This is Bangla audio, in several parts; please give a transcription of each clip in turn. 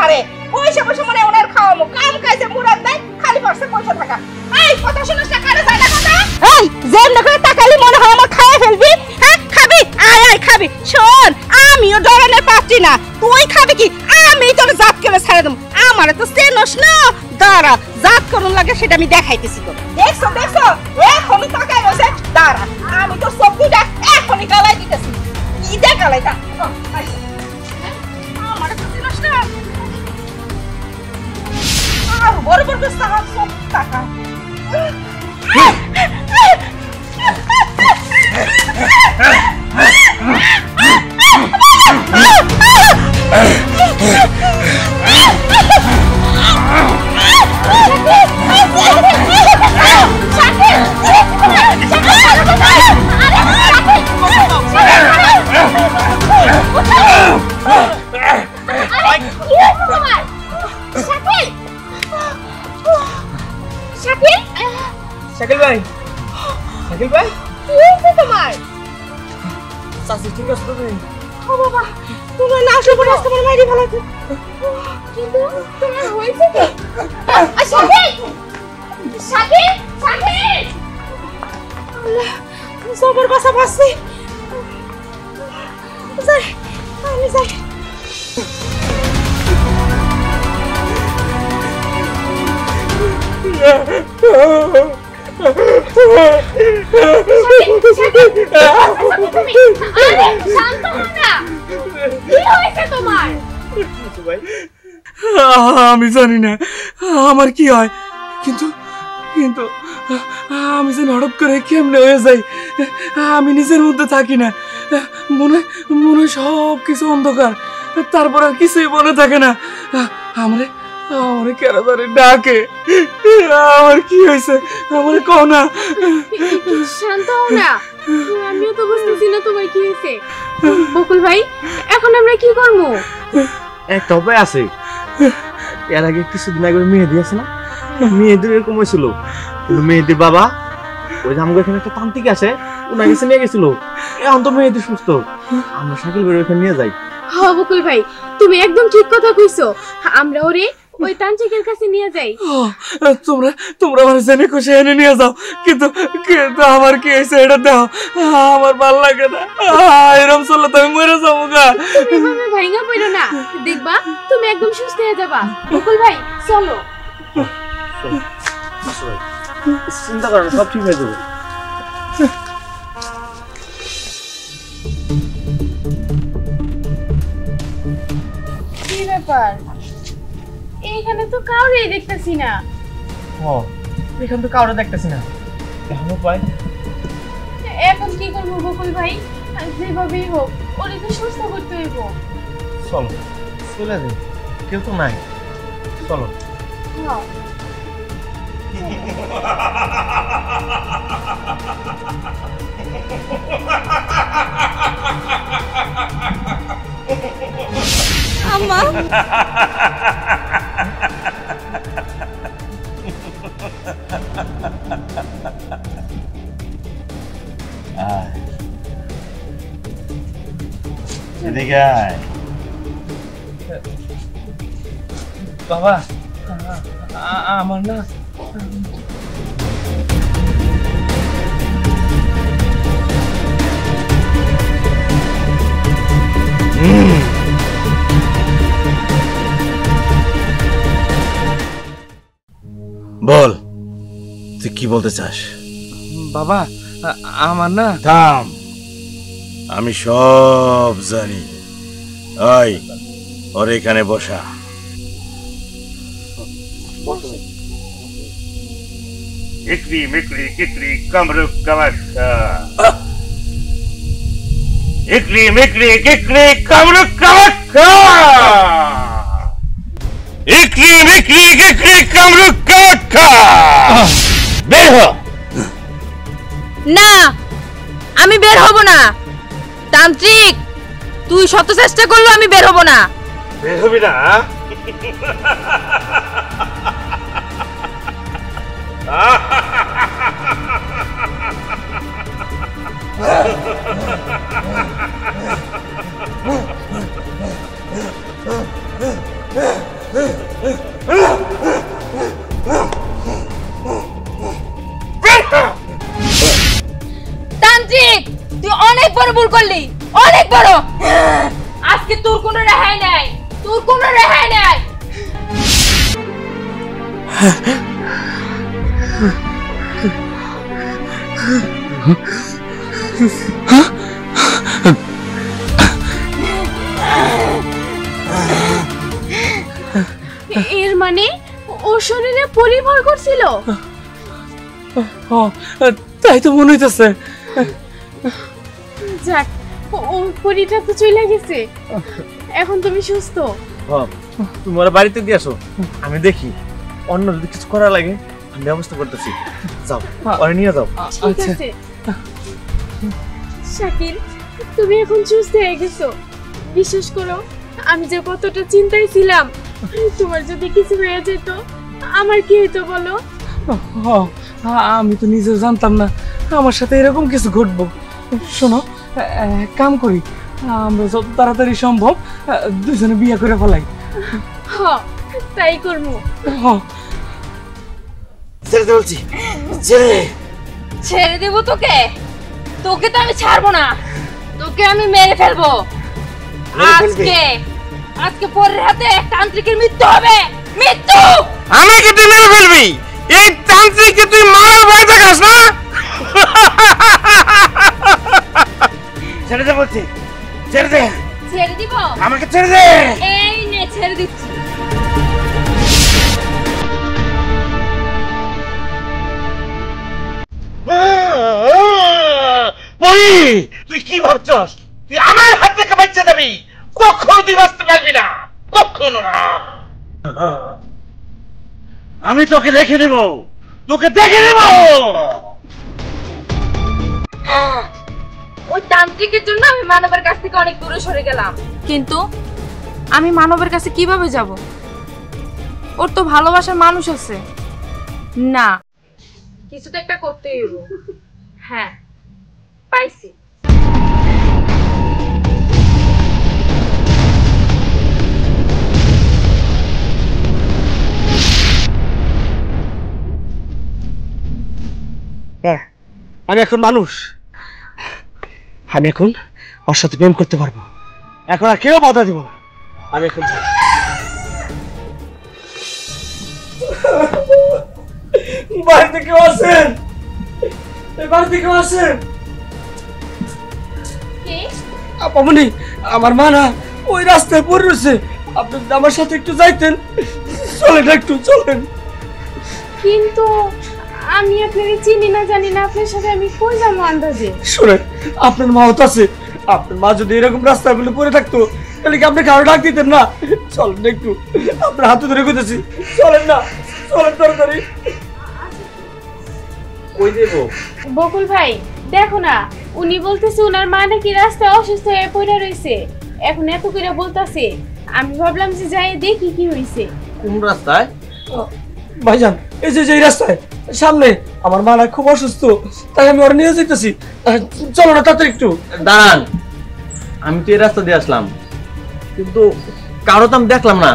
আমারে পয়সা পয়সা মানে ওনার খাওয়ামু কাম কাজে মুরাদ নাই খালি পয়সা পয়সা থাকা এই কথা শুনছ না কারে যায় না কথা এই যেমন করে তাকালি মনে হয় আমার খাইয়া ফেলবি হ্যাঁ খাবি আয় আয় খাবি শোন আমিও ডরানের পাচ্ছি না তুই খাবি কি আমি তোর জাত করে ছাড়ে দেব আমারে তো চেনস না দাঁড়া জাত করুন লাগে সেটা আমি দেখাইতেছি তো দেখছো দেখছো এখনই তাকাই রয়েছে দাঁড়া আমি তো সবকিটা এখনই গালাই দিতেছি কি দেখ গালাইটা আমারে তো চেনস না আর বড় বড় সাহস সব টাকা শাকিল ভাই শাকিল ভাই কি হয়েছে তোমার চাচি ঠিক আছে তুমি ও বাবা তোমার না আসলে পরে আজকে আমার মাইরি ভালো আছে কিন্তু তোমার হয়েছে কি শাকিল শাকিল শাকিল আল্লাহ সবার বাসা বাসছে যাই আমি যাই আমি জানি না আমার কি হয় কিন্তু কিন্তু আমি যেন হঠাৎ করে কেমনে হয়ে যাই আমি নিজের মধ্যে থাকি না মনে মনে সব কিছু অন্ধকার তারপর আর কিছুই মনে থাকে না আমার আমার কেন ধরে ডাকে আমার কি হয়েছে আমার কও না শান্ত হও না আমিও তো বুঝতেছি না তোমার কি হয়েছে বকুল ভাই এখন আমরা কি করব একটা উপায় আছে এর আগে কিছুদিন আগে মেহেদি আছে না মেহেদির এরকম হয়েছিল কিন্তু মেহেদির বাবা ওই যে আমাদের এখানে একটা তান্ত্রিক আছে ওনার কাছে নিয়ে গেছিল এখন তো মেহেদি সুস্থ আমরা শাকিল ভাইয়ের ওখানে নিয়ে যাই হ্যাঁ বকুল ভাই তুমি একদম ঠিক কথা কইছো আমরা ওরে ওই তান্ত্রিকের কাছে নিয়ে যাই তোমরা তোমরা আমার জেনে খুশি এনে নিয়ে যাও কিন্তু কিন্তু আমার কি হয়েছে এটা দাও আমার ভালো লাগে না এরকম চললে তো আমি মরে যাবো গা তুমি ভাঙা পড়ো না দেখবা তুমি একদম সুস্থ হয়ে যাবা বকুল ভাই চলো চিন্তা করো সব ঠিক হয়ে যাবে কি ব্যাপার এইখানে তো কাউরে দেখতেছি না এখান তো কাউরে দেখতেছি না এখন উপায় এখন কি করবো বকুল ভাই যেভাবেই হোক ওরে তো সুস্থ করতে হইব চলো চলে যাই কেউ তো নাই চলো হ্যাঁ আম্মা এদিকে আয় বাবা আমার না বল তুই কি বলতে চাস বাবা আমার না থাম আমি সব জানি ওই ওর এখানে বসা ইকরি মিকরি কিকরি কামরুক কামাক্কা ইকরি মিকরি কিকরি কামরুক কামাক্কা ইকরি মিকরি কিকরি কামরুক কামাক্কা বের হ না আমি বের হব না তান্ত্রিক তুই শত চেষ্টা করলো আমি বের হব না বের হবি না তান্ত্রিক তুই অনেক বড় ভুল করলি, অনেক বড়। আজকে তোর কোনো রেহাই নাই, তোর কোনো রেহাই নাই। এর মানে ওর শরীরে পরিভর করছিল? তাই তো মনে হইতেছে। যাক, ওর পরিটা তো চলে গেছে, এখন তুমি সুস্থ। তুমি ওরা বাড়িতে দিয়ে আসো, আমি দেখি অন্য যদি কিছু করা লাগে আমি ব্যবস্থা করতেছি। যাও ওরা নিয়ে যাও। ঠিক আছে শাকিল, তুমি এখন সুস্থ হয়ে গেছো। বিশ্বাস করো, আমি যে কতটা চিন্তায় ছিলাম, তোমার যদি কিছু হয়ে যেত আমার কি হইতো বলো? আমি তো নিজেও জানতাম না আমার সাথে এরকম কিছু ঘটবো। শোনো, এক কাম করি, আমরা যত তাড়াতাড়ি সম্ভব দুজনে বিয়ে করে ফেলাই। হ্যাঁ, তাই করবো। ছেড়ে বলছি, ছেড়ে। ছেড়ে দেবো তোকে? তোকে তো আমি ছাড়বো না, তোকে আমি মেরে ফেলবো। আজকে পরের হাতে এক তান্ত্রিকের মৃত্যু হবে, মৃত্যু। আমাকে তুই মেরে ফেলবি? এই তান্ত্রিককে তুই মারার ভয় দেখাস না? ছেড়ে দে বলছি, ছেড়ে দে। ছেড়ে দিব? আমাকে ছেড়ে দে। এই নে, ছেড়ে দিচ্ছি। পরি, তুই কি ভাবছস তুই আমার হাত থেকে বাঁচতে যাবি? কখনো তুই বাঁচতে পারবি না, কখনো না। আমি তোকে দেখে নেব, তোকে দেখে নেব। ওই তান্ত্রিকের জন্য আমি মানবের কাছ থেকে অনেক দূরে সরে গেলাম। কিন্তু আমি মানবের কাছে কিভাবে যাব? ওর তো ভালোবাসার মানুষ আছে। না, কিছু তো একটা করতেই হবে। হ্যাঁ, পাইছি। আমি এখন মানুষ, আমি এখন ওর সাথে প্রেম করতে পারবো। এখন আর কেউ বাধা দিব না। আমি এখন বাড়িতে কেউ আছেন? বাড়িতে কেউ আছেন? আপামনি, আমার মা না ওই রাস্তায় পড়ে রয়েছে। আপনি আমার সাথে একটু যাইতেন? চলেন, একটু চলেন। কিন্তু আমি আপনাকে চিনি না, জানি না, আপনার সাথে আমি কই যাবো আন্দাজে? শুনেন, আপনার মাও তো আছে। আপনার মা যদি এরকম রাস্তায় বলে পড়ে থাকতো তাহলে কি আপনি কারো ডাক দিতেন না? চলেন একটু, আপনার হাতে ধরে কইতেছি, চলেন না, চলেন তাড়াতাড়ি। কই দেবো? বকুল ভাই, দেখো না, উনি বলতেছে ওনার মা নাকি রাস্তায় অসুস্থ হয়ে পড়ে রয়েছে। এখন এত করে বলতাছে, আমি ভাবলাম যে যাই দেখি কি হয়েছে। কোন রাস্তায়? ভাইজান, এই যে এই রাস্তায় সামনে। আমার মা না খুব অসুস্থ, তাই আমি ওরা নিয়ে যেতেছি। চলো না তাড়াতাড়ি একটু। দাঁড়ান, আমি তো এই রাস্তা দিয়ে আসলাম, কিন্তু কারো তো আমি দেখলাম না।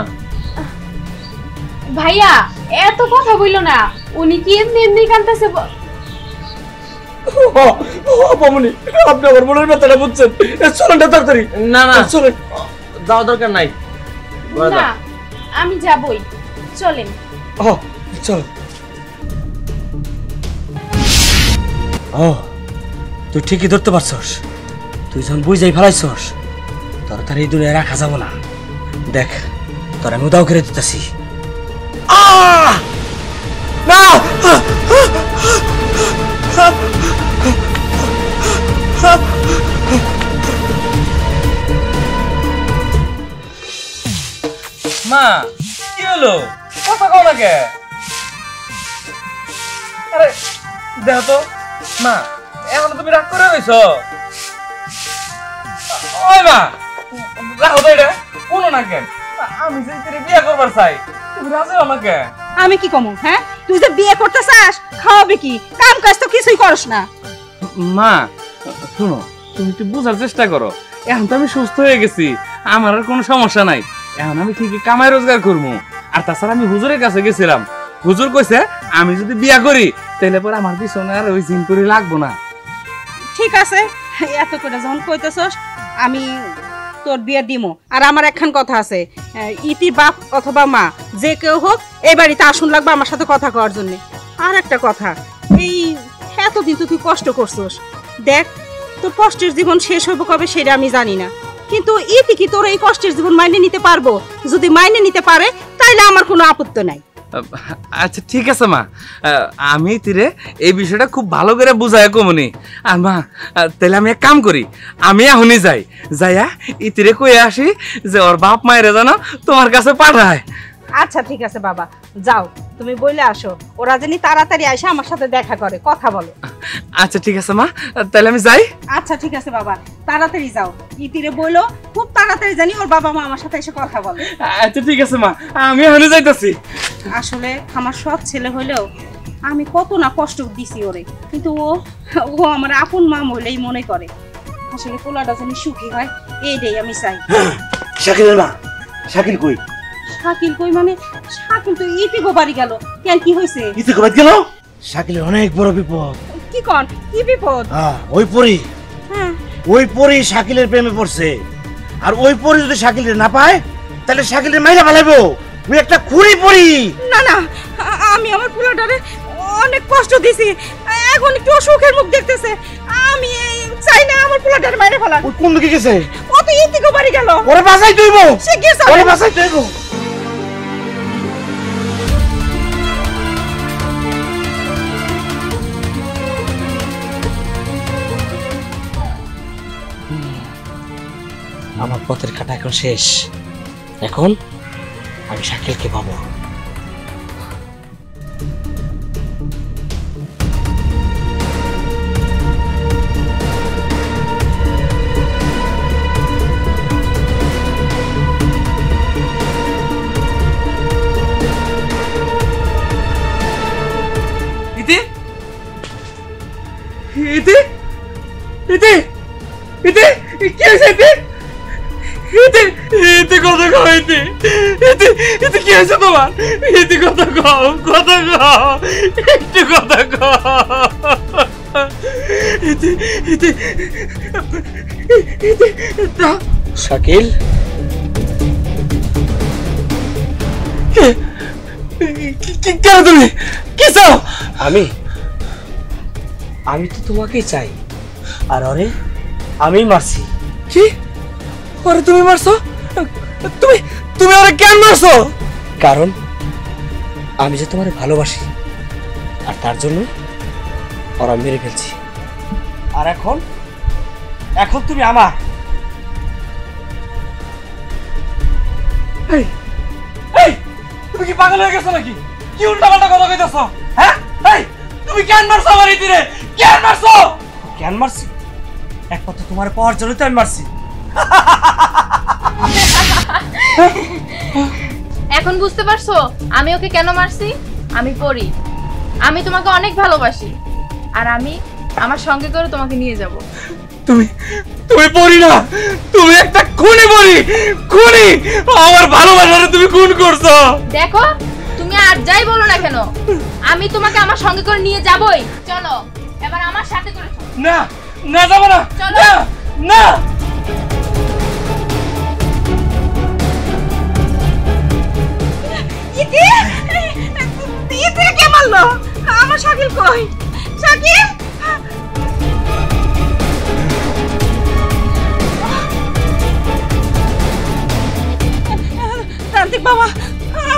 ভাইয়া, এত কথা বললো না, উনি কি এমনি এমনি কাঁদতেছে? আপনি আমার মনের ব্যথাটা বুঝছেন। চলেন না তাড়াতাড়ি। না না, চলেন। যাওয়া দরকার নাই। না, আমি যাবই, চলেন। চল। তুই ঠিকই ধরতে পারছস। তুই যখন বুঝাই ফেলাইছস, তোর তার এই দুনিয়ায় রাখা যাব না। দেখ, তোর আমি উদাও করে দিতেছি। না, মা কি হলো? কথা কও না কে? আরে দেখো তো মা, এখনো তুমি রাগ করে রইছো? ওই মা, রাখো তো এটা, কোনো না কেন? আমি যে তোরে বিয়ে করবার চাই, তুমি রাজি হও না কে? আমি কি কমু? হ্যাঁ, তুই যে বিয়ে করতে চাস, খাওয়াবে কি? কাম কাজ তো কিছুই করস না। মা শোনো, তুমি একটু বোঝার চেষ্টা করো। এখন তো আমি সুস্থ হয়ে গেছি, আমার আর কোনো সমস্যা নাই। এখন আমি ঠিকই কামাই রোজগার করবো। আর তাছাড়া আমি হুজুরের কাছে গেছিলাম, হুজুর কইছে আমি যদি বিয়া করি তাহলে পর আমার পিছনে আর ওই জিনপুরি লাগবো না। ঠিক আছে, এত করে যখন কইতেছস আমি তোর বিয়ে দিমু। আর আমার একখান কথা আছে, ইতি বাপ অথবা মা যে কেউ হোক এই বাড়িতে আসুন লাগবে আমার সাথে কথা কওয়ার জন্য। আর একটা কথা, এই এতদিন তো তুই কষ্ট করছস, দেখ তোর কষ্টের জীবন শেষ হবে কবে সেটা আমি জানি না, কিন্তু ইতি কি তোর এই কষ্টের জীবন মাইনে নিতে পারবো? যদি মাইনে নিতে পারে তাইলে আমার কোনো আপত্তি নাই। আচ্ছা ঠিক আছে মা, আমি তিরে এই বিষয়টা খুব ভালো করে বুঝাই কমনি। আর মা তাহলে আমি এক কাম করি, আমি এখনই যাই, যাইয়া ইতিরে কয়ে আসি যে ওর বাপ মায়ের যেন তোমার কাছে পাঠায়। আচ্ছা ঠিক আছে বাবা, যাও তুমি বইলে আসো, ওরা জানি তাড়াতাড়ি এসে আমার সাথে দেখা করে কথা বলো। আচ্ছা ঠিক আছে মা, তাহলে আমি যাই। আচ্ছা ঠিক আছে বাবা, তাড়াতাড়ি যাও, ইতিরে বইলো খুব তাড়াতাড়ি জানি ওর বাবা মা আমার সাথে এসে কথা বলে। আচ্ছা ঠিক আছে মা, আমি এখনই যাইতেছি। আসলে আমার সৎ ছেলে হইলেও আমি কত না কষ্ট দিছি ওরে, কিন্তু ও আমার আপন মা হইলেই মনে করে। আসলে পোলাটা জানি সুখী হয় এইটাই আমি চাই। শাকিলের মা, শাকিল কই? শাকিল কই মানে? শাকিল তো ইতি গো বাড়ি গেল, কেন কি হয়েছে? ইতি কই গেল? শাকিলের অনেক বড় বিপদ। কি কোন কি বিপদ? ওই পরি, হ্যাঁ ওই পরি শাকিলের প্রেমে পড়ছে। আর ওই পরি যদি শাকিলের না পায় তাহলে শাকিলের মাইরা ফেলাইবো। ওই একটা খুরি পরি। না না, আমি আমার পোলাটারে অনেক কষ্ট দিছি, এখন একটু সুখের মুখ দেখতেছে, আমি চাই না আমার পোলাটারে মাইরে ফেলা। ওই কোন দিকে গেছে? ও তো ইতি গো বাড়ি গেল। ওরে বাঁচাই দইব, সে গেছে, ওরে বাঁচাই দইব। আমার পথের কাটা এখন শেষ, এখন আমি শাকিলকে পাবো। ইতি ইতি ইতি ইতি কি হয়েছে? ইতি ইতি কথা কও, ইতি ইতি ইতি কি হয়েছে তোমার? ইতি কথা কও, কথা কও, একটু কথা কও। ইতি ইতি ইতি শাকিল, কেন তুমি কি চাও? আমি তো তোমাকেই চাই, আর ওরে আমি মারছি। কি? ওরে তুমি মারছো? তুমি তুমি ওরে কেন মারছো? কারণ আমি যে তোমারে ভালোবাসি, আর তার জন্য ওরা মেরে ফেলছি। আর এখন এখন তুমি আমার। এই এই তুমি কি পাগল হয়ে গেছো নাকি? কি উল্টাপাল্টা কথা কইতাছো? হ্যাঁ এই তুমি কেন মারছো আমার ইতিরে? কেন মারছো? কেন মারছি? একমাত্র তোমার পাওয়ার জন্য তো আমি মারছি। এখন বুঝতে পারছো আমি ওকে কেন মারছি? আমি পড়ি, আমি তোমাকে অনেক ভালোবাসি, আর আমি আমার সঙ্গে করে তোমাকে নিয়ে যাব। তুমি তুমি পড়ি না, তুমি একটা খুনি পড়ি, খুনি। আমার ভালোবাসারে তুমি খুন করছো। দেখো তুমি আর যাই বলো না কেন, আমি তোমাকে আমার সঙ্গে করে নিয়ে যাবই। চলো এবার আমার সাথে করে চলো। না না যাবো না, চলো। না না। ইতি ইতি কে মারলো? আমার শাকিল কই? শাকিল তান্ত্রিক বাবা,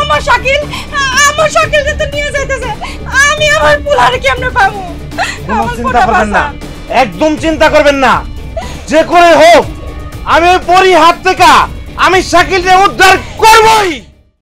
আমার শাকিল তো নিয়ে যাইতেছে, আমি আমার পোলারে কেমনে পাবো? কোনো চিন্তা করবেন না, একদম চিন্তা করবেন না। যে করে হোক আমি ওই পরি হাত থেকে আমি শাকিলকে উদ্ধার করবই।